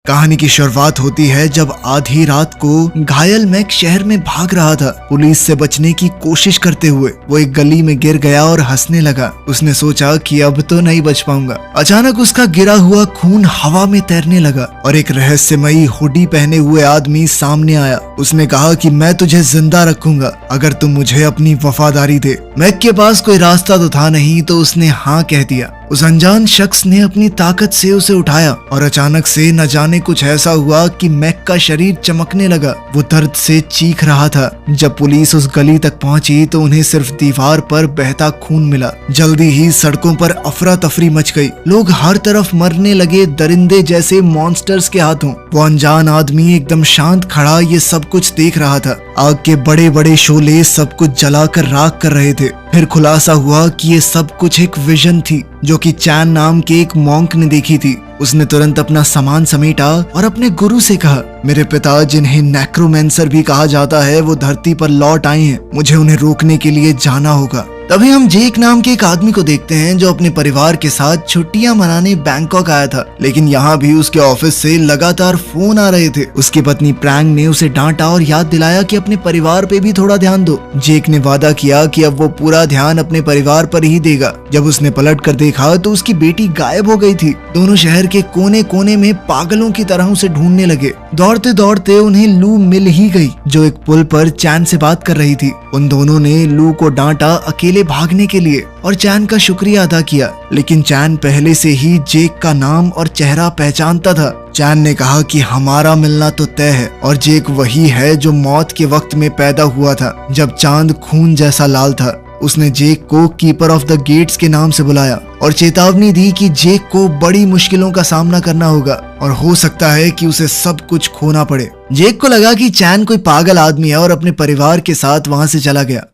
कहानी की शुरुआत होती है जब आधी रात को घायल मैक शहर में भाग रहा था। पुलिस से बचने की कोशिश करते हुए वो एक गली में गिर गया और हंसने लगा। उसने सोचा कि अब तो नहीं बच पाऊंगा। अचानक उसका गिरा हुआ खून हवा में तैरने लगा और एक रहस्यमयी हुडी पहने हुए आदमी सामने आया। उसने कहा कि मैं तुझे जिंदा रखूंगा अगर तुम मुझे अपनी वफादारी दे। मैक के पास कोई रास्ता तो था नहीं, तो उसने हाँ कह दिया। उस अनजान शख्स ने अपनी ताकत से उसे उठाया और अचानक से न जाने कुछ ऐसा हुआ कि मैक का शरीर चमकने लगा। वो दर्द से चीख रहा था। जब पुलिस उस गली तक पहुंची तो उन्हें सिर्फ दीवार पर बहता खून मिला। जल्दी ही सड़कों पर अफरा तफरी मच गई। लोग हर तरफ मरने लगे, दरिंदे जैसे मॉन्स्टर्स के हाथों। वो अनजान आदमी एकदम शांत खड़ा ये सब कुछ देख रहा था। आग के बड़े बड़े शोले सब कुछ जलाकर राख कर रहे थे। फिर खुलासा हुआ कि ये सब कुछ एक विजन थी जो कि चैन नाम के एक मॉन्क ने देखी थी। उसने तुरंत अपना सामान समेटा और अपने गुरु से कहा, मेरे पिता जिन्हें नेक्रोमेंसर भी कहा जाता है वो धरती पर लौट आए हैं। मुझे उन्हें रोकने के लिए जाना होगा। तभी हम जेक नाम के एक आदमी को देखते हैं जो अपने परिवार के साथ छुट्टियां मनाने बैंकॉक आया था, लेकिन यहाँ भी उसके ऑफिस से लगातार फोन आ रहे थे। उसकी पत्नी प्रैंग ने उसे डांटा और याद दिलाया कि अपने परिवार पे भी थोड़ा ध्यान दो। जेक ने वादा किया कि अब वो पूरा ध्यान अपने परिवार पर ही देगा। जब उसने पलट कर देखा तो उसकी बेटी गायब हो गई थी। दोनों शहर के कोने कोने में पागलों की तरह उसे ढूंढने लगे। दौड़ते दौड़ते उन्हें लू मिल ही गई जो एक पुल पर चैन से बात कर रही थी। उन दोनों ने लू को डांटा अकेले भागने के लिए और चैन का शुक्रिया अदा किया, लेकिन चैन पहले से ही जेक का नाम और चेहरा पहचानता था। चैन ने कहा कि हमारा मिलना तो तय है और जेक वही है जो मौत के वक्त में पैदा हुआ था जब चांद खून जैसा लाल था। उसने जेक को कीपर ऑफ द गेट्स के नाम से बुलाया और चेतावनी दी कि जेक को बड़ी मुश्किलों का सामना करना होगा और हो सकता है कि उसे सब कुछ खोना पड़े। जेक को लगा कि चैन कोई पागल आदमी है और अपने परिवार के साथ वहां से चला गया।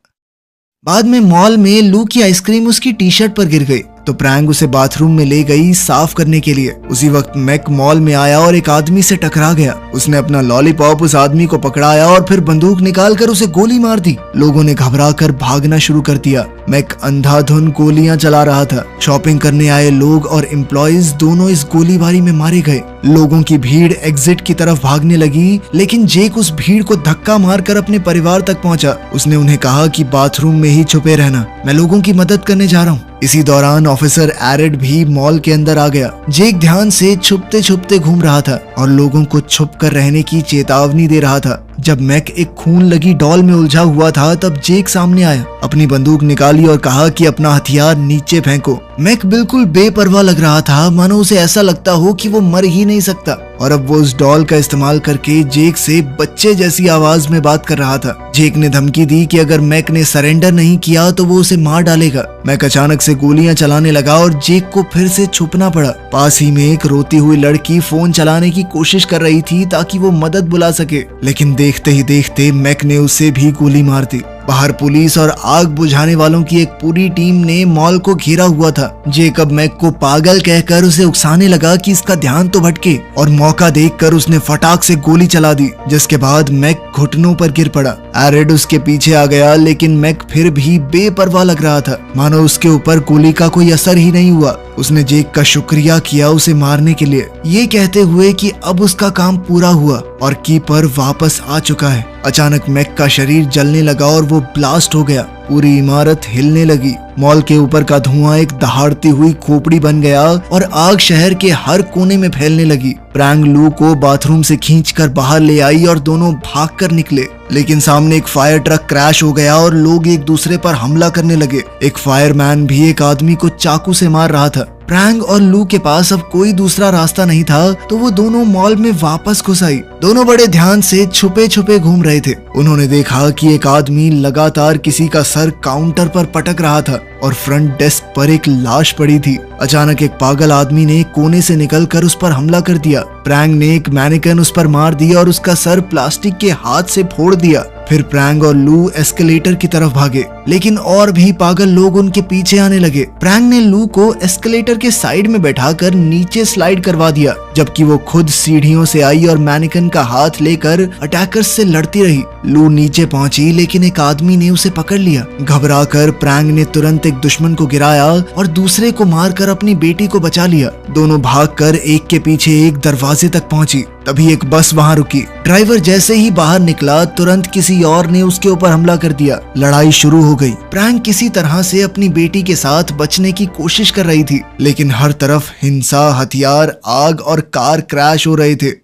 बाद में मॉल में लू की आइसक्रीम उसकी टी शर्ट पर गिर गई तो प्रैंग उसे बाथरूम में ले गई साफ करने के लिए। उसी वक्त मैक मॉल में आया और एक आदमी से टकरा गया। उसने अपना लॉलीपॉप उस आदमी को पकड़ाया और फिर बंदूक निकालकर उसे गोली मार दी। लोगों ने घबराकर भागना शुरू कर दिया। मैक अंधाधुन गोलियां चला रहा था। शॉपिंग करने आए लोग और एम्प्लॉइज दोनों इस गोलीबारी में मारे गए। लोगों की भीड़ एग्जिट की तरफ भागने लगी, लेकिन जेक उस भीड़ को धक्का मारकर अपने परिवार तक पहुंचा। उसने उन्हें कहा कि बाथरूम में ही छुपे रहना, मैं लोगों की मदद करने जा रहा हूँ। इसी दौरान ऑफिसर एरिड भी मॉल के अंदर आ गया। जेक ध्यान से छुपते छुपते घूम रहा था और लोगों को छुप कर रहने की चेतावनी दे रहा था। जब मैक एक खून लगी डॉल में उलझा हुआ था तब जेक सामने आया, अपनी बंदूक निकाली और कहा कि अपना हथियार नीचे फेंको। मैक बिल्कुल बेपरवाह लग रहा था, मानो उसे ऐसा लगता हो कि वो मर ही नहीं सकता। और अब वो उस डॉल का इस्तेमाल करके जेक से बच्चे जैसी आवाज में बात कर रहा था। जेक ने धमकी दी कि अगर मैक ने सरेंडर नहीं किया तो वो उसे मार डालेगा। मैक अचानक से गोलियां चलाने लगा और जेक को फिर से छुपना पड़ा। पास ही में एक रोती हुई लड़की फोन चलाने की कोशिश कर रही थी ताकि वो मदद बुला सके, लेकिन देखते ही देखते मैक ने उसे भी गोली मार दी। बाहर पुलिस और आग बुझाने वालों की एक पूरी टीम ने मॉल को घेरा हुआ था। जेकब मैक को पागल कहकर उसे उकसाने लगा कि इसका ध्यान तो भटके और मौका देखकर उसने फटाक से गोली चला दी, जिसके बाद मैक घुटनों पर गिर पड़ा। एरिड उसके पीछे आ गया, लेकिन मैक फिर भी बेपरवाह लग रहा था, मानो उसके ऊपर गोली का कोई असर ही नहीं हुआ। उसने जेक का शुक्रिया किया उसे मारने के लिए, ये कहते हुए कि अब उसका काम पूरा हुआ और कीपर वापस आ चुका है। अचानक मैक का शरीर जलने लगा और वो ब्लास्ट हो गया। पूरी इमारत हिलने लगी। मॉल के ऊपर का धुआं एक दहाड़ती हुई खोपड़ी बन गया और आग शहर के हर कोने में फैलने लगी। प्रैंग लू को बाथरूम से खींचकर बाहर ले आई और दोनों भागकर निकले, लेकिन सामने एक फायर ट्रक क्रैश हो गया और लोग एक दूसरे पर हमला करने लगे। एक फायरमैन भी एक आदमी को चाकू से मार रहा था। प्रैंग और लू के पास अब कोई दूसरा रास्ता नहीं था, तो वो दोनों मॉल में वापस घुस आई। दोनों बड़े ध्यान से छुपे छुपे घूम रहे थे। उन्होंने देखा कि एक आदमी लगातार किसी का सर काउंटर पर पटक रहा था और फ्रंट डेस्क पर एक लाश पड़ी थी। अचानक एक पागल आदमी ने कोने से निकलकर उस पर हमला कर दिया। प्रैंग ने एक मैनिकन उस पर मार दिया और उसका सर प्लास्टिक के हाथ से फोड़ दिया। फिर प्रैंग और लू एस्केलेटर की तरफ भागे, लेकिन और भी पागल लोग उनके पीछे आने लगे। प्रैंग ने लू को एस्केलेटर के साइड में बैठाकर नीचे स्लाइड करवा दिया, जबकि वो खुद सीढ़ियों से आई और मैनिकन का हाथ लेकर अटैकर्स से लड़ती रही। लू नीचे पहुंची, लेकिन एक आदमी ने उसे पकड़ लिया। घबराकर प्रैंग ने तुरंत एक दुश्मन को गिराया और दूसरे को मारकर अपनी बेटी को बचा लिया। दोनों भागकर एक के पीछे एक दरवाजे दरवाजे तक पहुंची। तभी एक बस वहां रुकी। ड्राइवर जैसे ही बाहर निकला तुरंत किसी और ने उसके ऊपर हमला कर दिया। लड़ाई शुरू हो गई। प्रैंक किसी तरह से अपनी बेटी के साथ बचने की कोशिश कर रही थी, लेकिन हर तरफ हिंसा, हथियार, आग और कार क्रैश हो रहे थे।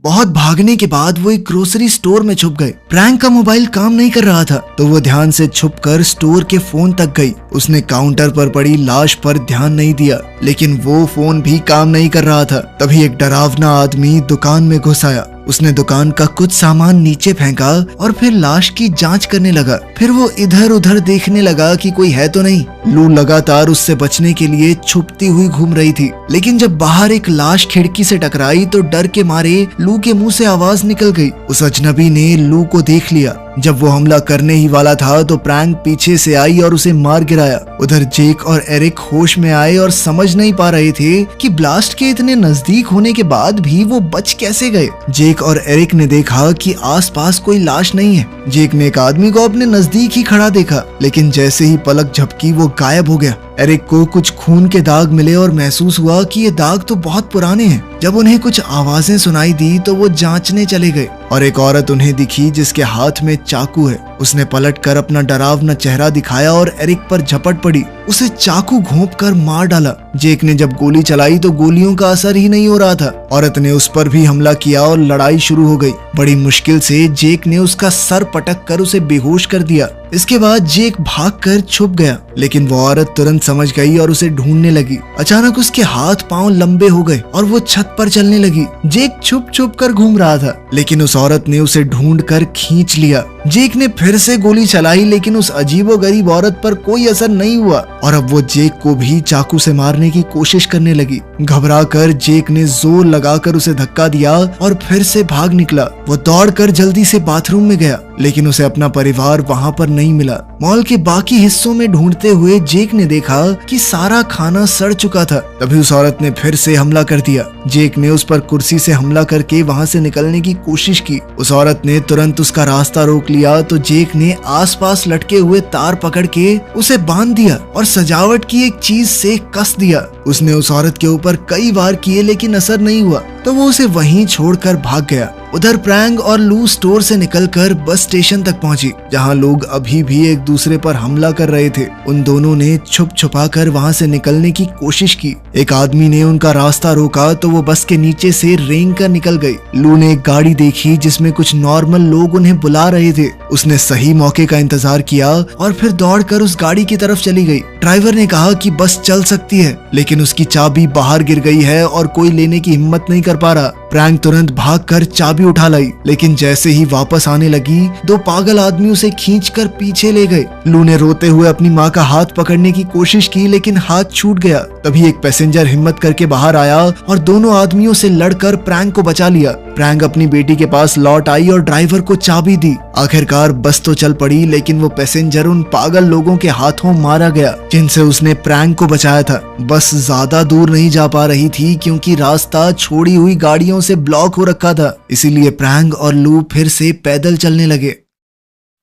बहुत भागने के बाद वो एक ग्रोसरी स्टोर में छुप गए। प्रैंक का मोबाइल काम नहीं कर रहा था तो वो ध्यान से छुपकर स्टोर के फोन तक गई। उसने काउंटर पर पड़ी लाश पर ध्यान नहीं दिया, लेकिन वो फोन भी काम नहीं कर रहा था। तभी एक डरावना आदमी दुकान में घुस आया। उसने दुकान का कुछ सामान नीचे फेंका और फिर लाश की जांच करने लगा। फिर वो इधर उधर देखने लगा कि कोई है तो नहीं। लू लगातार उससे बचने के लिए छुपती हुई घूम रही थी, लेकिन जब बाहर एक लाश खिड़की से टकराई तो डर के मारे लू के मुंह से आवाज निकल गई। उस अजनबी ने लू को देख लिया। जब वो हमला करने ही वाला था तो प्रैंक पीछे से आई और उसे मार गिराया। उधर जेक और एरिक होश में आए और समझ नहीं पा रहे थे कि ब्लास्ट के इतने नजदीक होने के बाद भी वो बच कैसे गए। जेक और एरिक ने देखा कि आसपास कोई लाश नहीं है। जेक ने एक आदमी को अपने नजदीक ही खड़ा देखा, लेकिन जैसे ही पलक झपकी वो गायब हो गया। एरिक को कुछ खून के दाग मिले और महसूस हुआ कि ये दाग तो बहुत पुराने हैं। जब उन्हें कुछ आवाजें सुनाई दी तो वो जांचने चले गए और एक औरत उन्हें दिखी जिसके हाथ में चाकू है। उसने पलटकर अपना डरावना चेहरा दिखाया और एरिक पर झपट पड़ी। उसे चाकू घोंपकर मार डाला। जेक ने जब गोली चलाई तो गोलियों का असर ही नहीं हो रहा था। औरत ने उस पर भी हमला किया और लड़ाई शुरू हो गई। बड़ी मुश्किल से जेक ने उसका सर पटक कर उसे बेहोश कर दिया। इसके बाद जेक भागकर छुप गया, लेकिन वो औरत तुरंत समझ गई और उसे ढूंढने लगी। अचानक उसके हाथ पांव लंबे हो गए और वो छत पर चलने लगी। जेक छुप छुप कर घूम रहा था, लेकिन उस औरत ने उसे ढूंढ कर खींच लिया। जेक ने फिर से गोली चलाई, लेकिन उस अजीबोगरीब औरत पर कोई असर नहीं हुआ और अब वो जेक को भी चाकू से मारने की कोशिश करने लगी। घबराकर जेक ने जोर लगाकर उसे धक्का दिया और फिर से भाग निकला। वो दौड़कर जल्दी से बाथरूम में गया, लेकिन उसे अपना परिवार वहां पर नहीं मिला। मॉल के बाकी हिस्सों में ढूंढते हुए जेक ने देखा कि सारा खाना सड़ चुका था। तभी उस औरत ने फिर से हमला कर दिया। जेक ने उस पर कुर्सी से हमला करके वहां से निकलने की कोशिश की। उस औरत ने तुरंत उसका रास्ता रोक लिया तो जेक ने आसपास लटके हुए तार पकड़ के उसे बांध दिया और सजावट की एक चीज से कस दिया। उसने उस औरत के ऊपर कई वार किए, लेकिन असर नहीं हुआ तो वो उसे वहीं छोड़कर भाग गया। उधर प्रैंक और लू स्टोर से निकलकर बस स्टेशन तक पहुंची, जहां लोग अभी भी एक दूसरे पर हमला कर रहे थे। उन दोनों ने छुप छुपा कर वहां से निकलने की कोशिश की। एक आदमी ने उनका रास्ता रोका तो वो बस के नीचे से रेंग कर निकल गई। लू ने एक गाड़ी देखी जिसमें कुछ नॉर्मल लोग उन्हें बुला रहे थे। उसने सही मौके का इंतजार किया और फिर दौड़कर उस गाड़ी की तरफ चली गई। ड्राइवर ने कहा कि बस चल सकती है, लेकिन उसकी चाबी बाहर गिर गई है और कोई लेने की हिम्मत नहीं कर पा रहा। प्रैंक तुरंत भागकर चाबी उठा लाई, लेकिन जैसे ही वापस आने लगी दो पागल आदमी उसे खींचकर पीछे ले गए। लू ने रोते हुए अपनी माँ का हाथ पकड़ने की कोशिश की, लेकिन हाथ छूट गया। तभी एक पैसेंजर हिम्मत करके बाहर आया और दोनों आदमियों से लड़कर प्रैंक को बचा लिया। प्रैंक अपनी बेटी के पास लौट आई और ड्राइवर को चाबी दी। आखिरकार बस तो चल पड़ी, लेकिन वो पैसेंजर उन पागल लोगों के हाथों मारा गया जिनसे उसने प्रैंक को बचाया था। बस ज्यादा दूर नहीं जा पा रही थी क्योंकि रास्ता छोड़ी हुई गाड़ियों से ब्लॉक हो रखा था। इसीलिए प्रैंक और लू फिर से पैदल चलने लगे।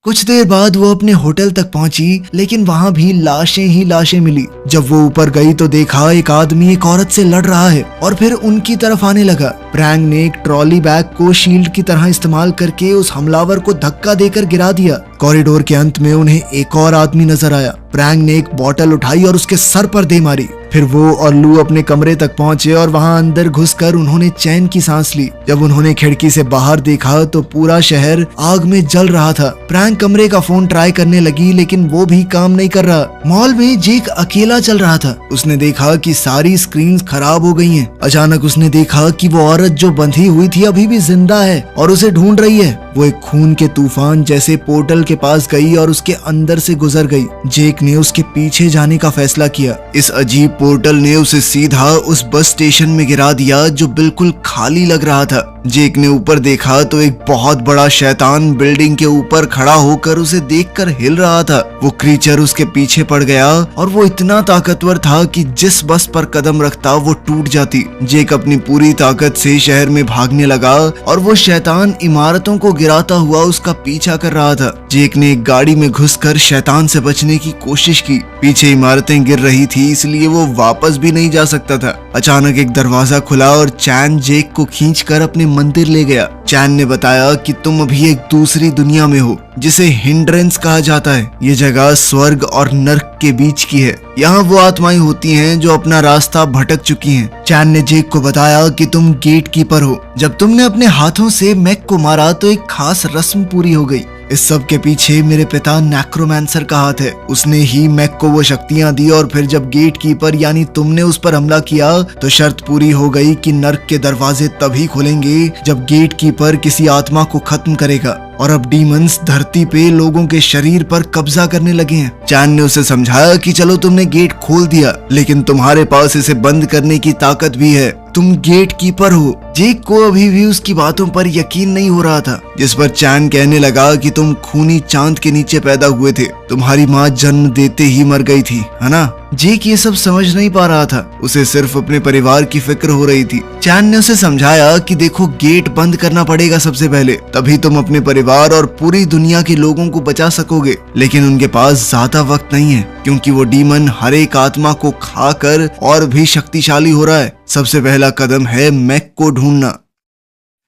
कुछ देर बाद वो अपने होटल तक पहुंची, लेकिन वहां भी लाशें ही लाशें मिली। जब वो ऊपर गई तो देखा एक आदमी एक औरत से लड़ रहा है और फिर उनकी तरफ आने लगा। प्रैंक ने एक ट्रॉली बैग को शील्ड की तरह इस्तेमाल करके उस हमलावर को धक्का देकर गिरा दिया। कॉरिडोर के अंत में उन्हें एक और आदमी नजर आया। प्रैंक ने एक बोतल उठाई और उसके सर पर दे मारी। फिर वो और लू अपने कमरे तक पहुंचे और वहां अंदर घुसकर उन्होंने चैन की सांस ली। जब उन्होंने खिड़की से बाहर देखा तो पूरा शहर आग में जल रहा था। प्रैंक कमरे का फोन ट्राई करने लगी, लेकिन वो भी काम नहीं कर रहा। मॉल में जेक अकेला चल रहा था। उसने देखा कि सारी स्क्रीन्स खराब हो गई हैं। अचानक उसने देखा कि वो औरत जो बंधी हुई थी अभी भी जिंदा है और उसे ढूंढ रही है। वो एक खून के तूफान जैसे पोर्टल के पास गई और उसके अंदर से गुजर गई। जेक ने उसके पीछे जाने का फैसला किया। इस अजीब पोर्टल ने उसे सीधा उस बस स्टेशन में गिरा दिया जो बिल्कुल खाली लग रहा था। जेक ने ऊपर देखा तो एक बहुत बड़ा शैतान बिल्डिंग के ऊपर खड़ा होकर उसे देखकर हिल रहा था। वो क्रीचर उसके पीछे पड़ गया और वो इतना ताकतवर था कि जिस बस पर कदम रखता वो टूट जाती। जेक अपनी पूरी ताकत से शहर में भागने लगा और वो शैतान इमारतों को गिराता हुआ उसका पीछा कर रहा था। जेक ने एक गाड़ी में घुसकर शैतान से बचने की कोशिश की। पीछे इमारतें गिर रही थी, इसलिए वो वापस भी नहीं जा सकता था। अचानक एक दरवाजा खुला और चैन जेक को खींचकर अपने मंदिर ले गया। चैन ने बताया कि तुम अभी एक दूसरी दुनिया में हो जिसे हिंड्रेंस कहा जाता है। ये जगह स्वर्ग और नर्क के बीच की है। यहाँ वो आत्माएं होती हैं जो अपना रास्ता भटक चुकी हैं। चैन ने जेक को बताया कि तुम गेट कीपर हो। जब तुमने अपने हाथों से मैक को मारा तो एक खास रस्म पूरी हो गई। इस सब के पीछे मेरे पिता नेक्रोमैंसर का हाथ है। उसने ही मैक को वो शक्तियां दी और फिर जब गेट कीपर यानी तुमने उस पर हमला किया तो शर्त पूरी हो गई कि नर्क के दरवाजे तभी खुलेंगे जब गेट कीपर किसी आत्मा को खत्म करेगा। और अब डीमंस धरती पे लोगों के शरीर पर कब्जा करने लगे हैं। चैन ने उसे समझाया कि चलो तुमने गेट खोल दिया, लेकिन तुम्हारे पास इसे बंद करने की ताकत भी है। तुम गेट कीपर हो। जेक को अभी भी उसकी बातों पर यकीन नहीं हो रहा था, जिस पर चैन कहने लगा कि तुम खूनी चांद के नीचे पैदा हुए थे। तुम्हारी माँ जन्म देते ही मर गई थी, है ना? जेक ये सब समझ नहीं पा रहा था। उसे सिर्फ अपने परिवार की फिक्र हो रही थी। चैन ने उसे समझाया कि देखो, गेट बंद करना पड़ेगा सबसे पहले, तभी तुम अपने परिवार और पूरी दुनिया के लोगों को बचा सकोगे। लेकिन उनके पास ज्यादा वक्त नहीं है, क्योंकि वो डीमन हर एक आत्मा को खाकर और भी शक्तिशाली हो रहा है। सबसे पहला कदम है मैक को ढूंढना।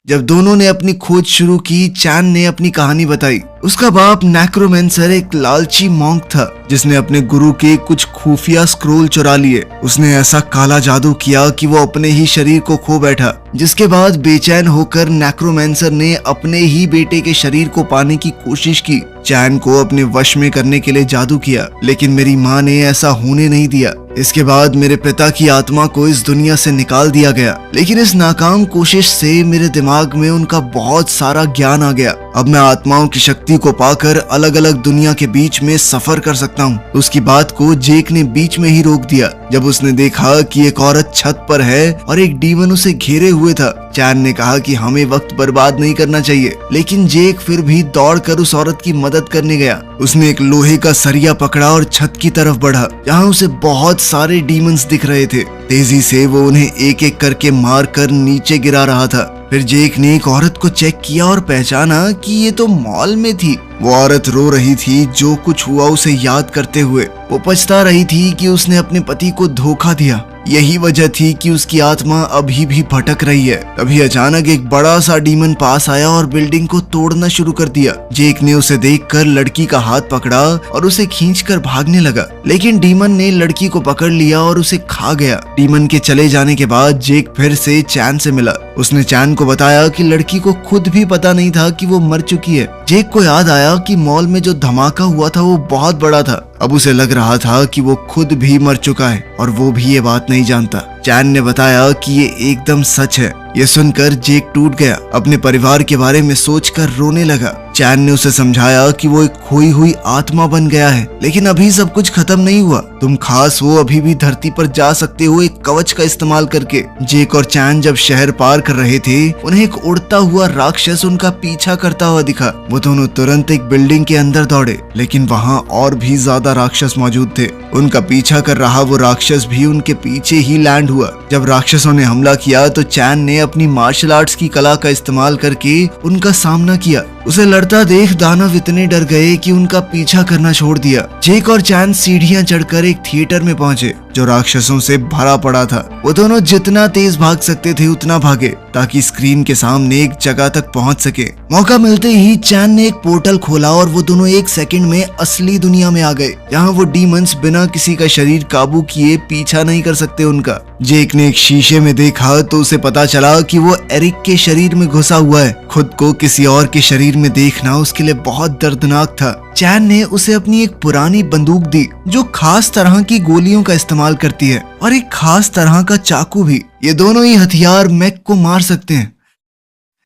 जब दोनों ने अपनी खोज शुरू की, चैन ने अपनी कहानी बताई। उसका बाप नेक्रोमैंसर एक लालची मॉन्क था जिसने अपने गुरु के कुछ खुफिया स्क्रोल चुरा लिए। उसने ऐसा काला जादू किया कि वो अपने ही शरीर को खो बैठा, जिसके बाद बेचैन होकर नेक्रोमैंसर ने अपने ही बेटे के शरीर को पाने की कोशिश की। चैन को अपने वश में करने के लिए जादू किया, लेकिन मेरी माँ ने ऐसा होने नहीं दिया। इसके बाद मेरे पिता की आत्मा को इस दुनिया से निकाल दिया गया, लेकिन इस नाकाम कोशिश से मेरे दिमाग में उनका बहुत सारा ज्ञान आ गया। अब मैं आत्माओं की शक्ति को पाकर अलग अलग दुनिया के बीच में सफर कर सकता हूँ। उसकी बात को जेक ने बीच में ही रोक दिया जब उसने देखा कि एक औरत छत पर है और एक डीमन उसे घेरे हुए था। चैन ने कहा कि हमें वक्त बर्बाद नहीं करना चाहिए, लेकिन जेक फिर भी दौड़कर उस औरत की मदद करने गया। उसने एक लोहे का सरिया पकड़ा और छत की तरफ बढ़ा, जहाँ उसे बहुत सारे डीमंस दिख रहे थे। तेजी से वो उन्हें एक एक करके मारकर नीचे गिरा रहा था। फिर जेक ने एक औरत को चेक किया और पहचाना कि ये तो मॉल में थी। वो औरत रो रही थी, जो कुछ हुआ उसे याद करते हुए। वो पछता रही थी कि उसने अपने पति को धोखा दिया। यही वजह थी कि उसकी आत्मा अभी भी भटक रही है। तभी अचानक एक बड़ा सा डीमन पास आया और बिल्डिंग को तोड़ना शुरू कर दिया। जेक ने उसे देखकर लड़की का हाथ पकड़ा और उसे खींचकर भागने लगा, लेकिन डीमन ने लड़की को पकड़ लिया और उसे खा गया। डीमन के चले जाने के बाद जेक फिर से चैन से मिला। उसने चैन को बताया कि लड़की को खुद भी पता नहीं था कि वो मर चुकी है। जेक को याद आया कि मॉल में जो धमाका हुआ था वो बहुत बड़ा था। अब उसे लग रहा था कि वो खुद भी मर चुका है और वो भी ये बात नहीं जानता। चैन ने बताया कि ये एकदम सच है। ये सुनकर जेक टूट गया। अपने परिवार के बारे में सोचकर रोने लगा। चैन ने उसे समझाया कि वो एक खोई हुई आत्मा बन गया है, लेकिन अभी सब कुछ खत्म नहीं हुआ। तुम खास हो अभी भी धरती पर जा सकते हो एक कवच का इस्तेमाल करके। जेक और चैन जब शहर पार कर रहे थे, उन्हें एक उड़ता हुआ राक्षस उनका पीछा करता हुआ दिखा। वो दोनों तुरंत एक बिल्डिंग के अंदर दौड़े, लेकिन वहाँ और भी ज्यादा राक्षस मौजूद थे। उनका पीछा कर रहा वो राक्षस भी उनके पीछे ही लैंड हुआ। जब राक्षसों ने हमला किया तो चैन ने अपनी मार्शल आर्ट्स की कला का इस्तेमाल करके उनका सामना किया। उसे लड़ता देख दानव इतने डर गए कि उनका पीछा करना छोड़ दिया। जेक और चैन सीढ़ियां चढ़कर एक थिएटर में पहुंचे जो राक्षसों से भरा पड़ा था। वो दोनों जितना तेज भाग सकते थे उतना भागे, ताकि स्क्रीन के सामने एक जगह तक पहुंच सके। मौका मिलते ही चैन ने एक पोर्टल खोला और वो दोनों एक सेकंड में असली दुनिया में आ गए, जहाँ वो डीमंस बिना किसी का शरीर काबू किए पीछा नहीं कर सकते उनका। जेक ने एक शीशे में देखा तो उसे पता चला कि वो एरिक के शरीर में घुसा हुआ है। खुद को किसी और के शरीर में देखना उसके लिए बहुत दर्दनाक था। चैन ने उसे अपनी एक पुरानी बंदूक दी जो खास तरह की गोलियों का इस्तेमाल करती है, और एक खास तरह का चाकू भी। ये दोनों ही हथियार मैक को मार सकते हैं।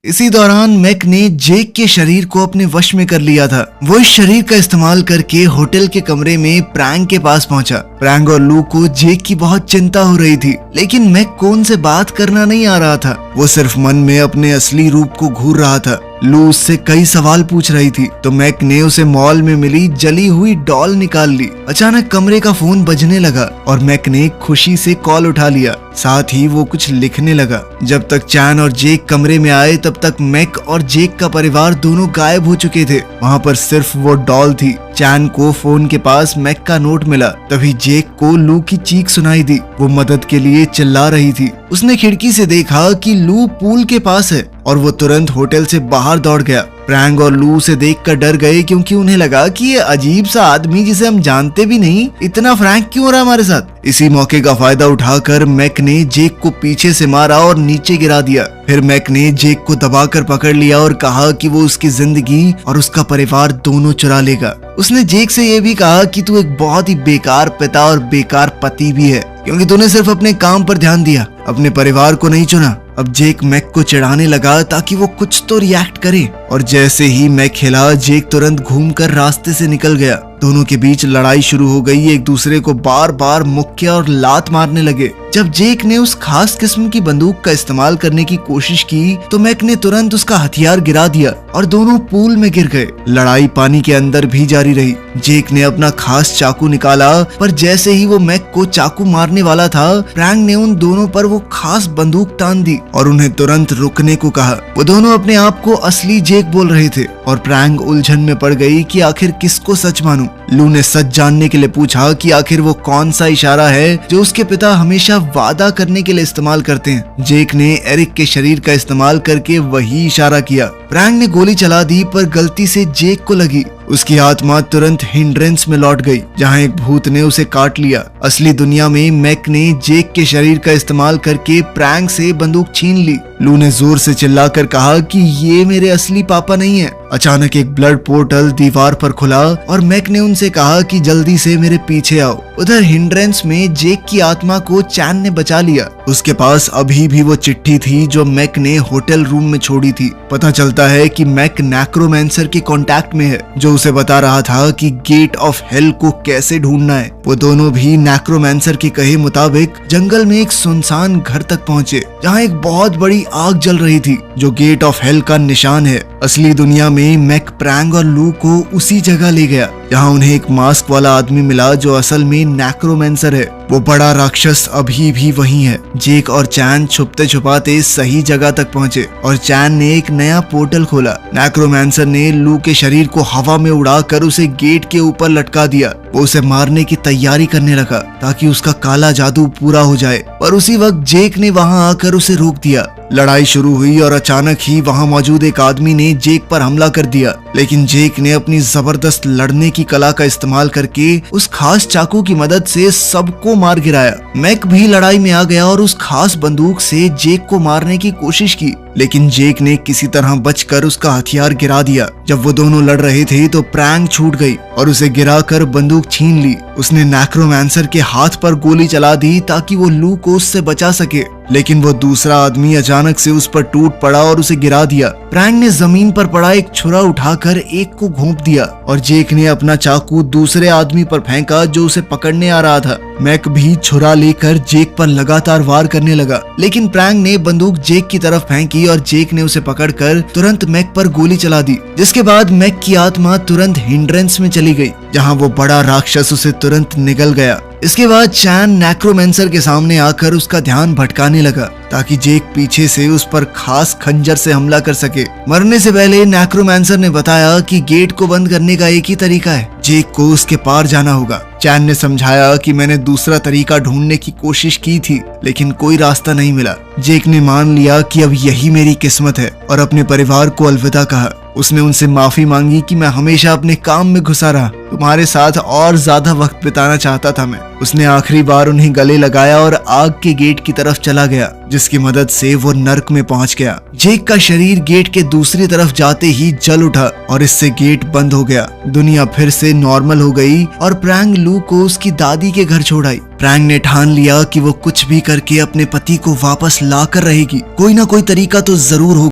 इसी दौरान मैक ने जेक के शरीर को अपने वश में कर लिया था। वो इस शरीर का इस्तेमाल करके होटल के कमरे में प्रैंक के पास पहुंचा। प्रैंक और लू को जेक की बहुत चिंता हो रही थी, लेकिन मैक को उनसे बात करना नहीं आ रहा था। वो सिर्फ मन में अपने असली रूप को घूर रहा था। लू उससे कई सवाल पूछ रही थी तो मैक ने उसे मॉल में मिली जली हुई डॉल निकाल ली। अचानक कमरे का फोन बजने लगा और मैक ने खुशी से कॉल उठा लिया। साथ ही वो कुछ लिखने लगा। जब तक चैन और जेक कमरे में आए तब तक मैक और जेक का परिवार दोनों गायब हो चुके थे। वहाँ पर सिर्फ वो डॉल थी। चैन को फोन के पास मैक का नोट मिला। तभी जेक को लू की चीख सुनाई दी। वो मदद के लिए चिल्ला रही थी। उसने खिड़की से देखा कि लू पूल के पास है और वो तुरंत होटल से बाहर दौड़ गया। प्रैंक और लू से देखकर डर गए क्योंकि उन्हें लगा कि ये अजीब सा आदमी जिसे हम जानते भी नहीं इतना फ्रैंक क्यों हो रहा हमारे साथ। इसी मौके का फायदा उठाकर मैक ने जेक को पीछे से मारा और नीचे गिरा दिया। फिर मैक ने जेक को दबाकर पकड़ लिया और कहा कि वो उसकी जिंदगी और उसका परिवार दोनों चुरा लेगा। उसने जेक से ये भी कहा कि तू एक बहुत ही बेकार पिता और बेकार पति भी है, क्योंकि तूने सिर्फ अपने काम पर ध्यान दिया, अपने परिवार को नहीं चुना। अब जेक मैक को चिढ़ाने लगा ताकि वो कुछ तो रिएक्ट करे, और जैसे ही मैक हिला जेक तुरंत घूमकर रास्ते से निकल गया। दोनों के बीच लड़ाई शुरू हो गई। एक दूसरे को बार बार मुक्के और लात मारने लगे। जब जेक ने उस खास किस्म की बंदूक का इस्तेमाल करने की कोशिश की तो मैक ने तुरंत उसका हथियार गिरा दिया और दोनों पूल में गिर गए। लड़ाई पानी के अंदर भी जारी रही। जेक ने अपना खास चाकू निकाला, पर जैसे ही वो मैक को चाकू मारने वाला था, प्रैंक ने उन दोनों पर वो खास बंदूक तान दी और उन्हें तुरंत रुकने को कहा। वो दोनों अपने आप को असली जेक बोल रहे थे और प्रैंक उलझन में पड़ गई कि आखिर किसको सच मानूं। लू ने सच जानने के लिए पूछा कि आखिर वो कौन सा इशारा है जो उसके पिता हमेशा वादा करने के लिए इस्तेमाल करते हैं। जेक ने एरिक के शरीर का इस्तेमाल करके वही इशारा किया। प्रैंक ने गोली चला दी, पर गलती से जेक को लगी। उसकी आत्मा तुरंत हिंड्रेंस में लौट गई, जहां एक भूत ने उसे काट लिया। असली दुनिया में मैक ने जेक के शरीर का इस्तेमाल करके प्रैंक से बंदूक छीन ली। लू ने जोर से चिल्लाकर कहा कि ये मेरे असली पापा नहीं है। अचानक एक ब्लड पोर्टल दीवार पर खुला और मैक ने उनसे कहा कि जल्दी से मेरे पीछे आओ। उधर हिंड्रेंस में जेक की आत्मा को चैन ने बचा लिया। उसके पास अभी भी वो चिट्ठी थी जो मैक ने होटल रूम में छोड़ी थी। पता चलता है कि मैक नेक्रोमैंसर के कांटेक्ट में है, जो उसे बता रहा था कि गेट ऑफ हेल को कैसे ढूंढना है। वो दोनों भी नेक्रोमैंसर के कहे मुताबिक जंगल में एक सुनसान घर तक पहुंचे, जहां एक बहुत बड़ी आग जल रही थी, जो गेट ऑफ हेल का निशान है। असली दुनिया में मैक प्रैंक और लू को उसी जगह ले गया, जहां उन्हें एक मास्क वाला आदमी मिला जो असल में नेक्रोमैंसर है। वो बड़ा राक्षस अभी भी वहीं है। जेक और चैन छुपते छुपाते सही जगह तक पहुंचे और चैन ने एक नया पोर्टल खोला। नेक्रोमैंसर ने लू के शरीर को हवा में उड़ाकर उसे गेट के ऊपर लटका दिया। वो उसे मारने की तैयारी करने लगा ताकि उसका काला जादू पूरा हो जाए, पर उसी वक्त जेक ने वहां आकर उसे रोक दिया। लड़ाई शुरू हुई और अचानक ही वहां मौजूद एक आदमी ने जेक पर हमला कर दिया, लेकिन जेक ने अपनी जबरदस्त लड़ने की कला का इस्तेमाल करके उस खास चाकू की मदद से सबको मार गिराया। मैक भी लड़ाई में आ गया और उस खास बंदूक से जेक को मारने की कोशिश की, लेकिन जेक ने किसी तरह बचकर उसका हथियार गिरा दिया। जब वो दोनों लड़ रहे थे तो प्रैंक छूट गई और उसे गिराकर बंदूक छीन ली। उसने नेक्रोमैंसर के हाथ पर गोली चला दी ताकि वो लू को उससे बचा सके, लेकिन वो दूसरा आदमी अचानक से उस पर टूट पड़ा और उसे गिरा दिया। प्रैंक ने जमीन पर पड़ा एक छुरा उठाकर एक को घोंप दिया और जेक ने अपना चाकू दूसरे आदमी पर फेंका जो उसे पकड़ने आ रहा था। मैक भी छुरा लेकर जेक पर लगातार वार करने लगा, लेकिन प्रैंक ने बंदूक जेक की तरफ फेंकी और जेक ने उसे पकड़कर तुरंत मैक पर गोली चला दी। जिसके बाद मैक की आत्मा तुरंत हिंड्रेंस में चली गई, जहां वो बड़ा राक्षस उसे तुरंत निगल गया। इसके बाद चैन नेक्रोमैंसर के सामने आकर उसका ध्यान भटकाने लगा ताकि जेक पीछे से उस पर खास खंजर से हमला कर सके। मरने से पहले नेक्रोमैंसर ने बताया कि गेट को बंद करने का एक ही तरीका है, जेक को उसके पार जाना होगा। चैन ने समझाया कि मैंने दूसरा तरीका ढूंढने की कोशिश की थी, लेकिन कोई रास्ता नहीं मिला। जेक ने मान लिया कि अब यही मेरी किस्मत है और अपने परिवार को अलविदा कहा। उसने उनसे माफी मांगी कि मैं हमेशा अपने काम में घुसा रहा, तुम्हारे साथ और ज्यादा वक्त बिताना चाहता था मैं। उसने आखिरी बार उन्हें गले लगाया और आग के गेट की तरफ चला गया, जिसकी मदद से वो नर्क में पहुंच गया। जेक का शरीर गेट के दूसरी तरफ जाते ही जल उठा और इससे गेट बंद हो गया। दुनिया फिर से नॉर्मल हो गई और प्रैंक लू को उसकी दादी के घर छोड़ आई। प्रैंक ने ठान लिया कि वो कुछ भी करके अपने पति को वापस ला कर रहेगी। कोई ना कोई तरीका तो जरूर होगा।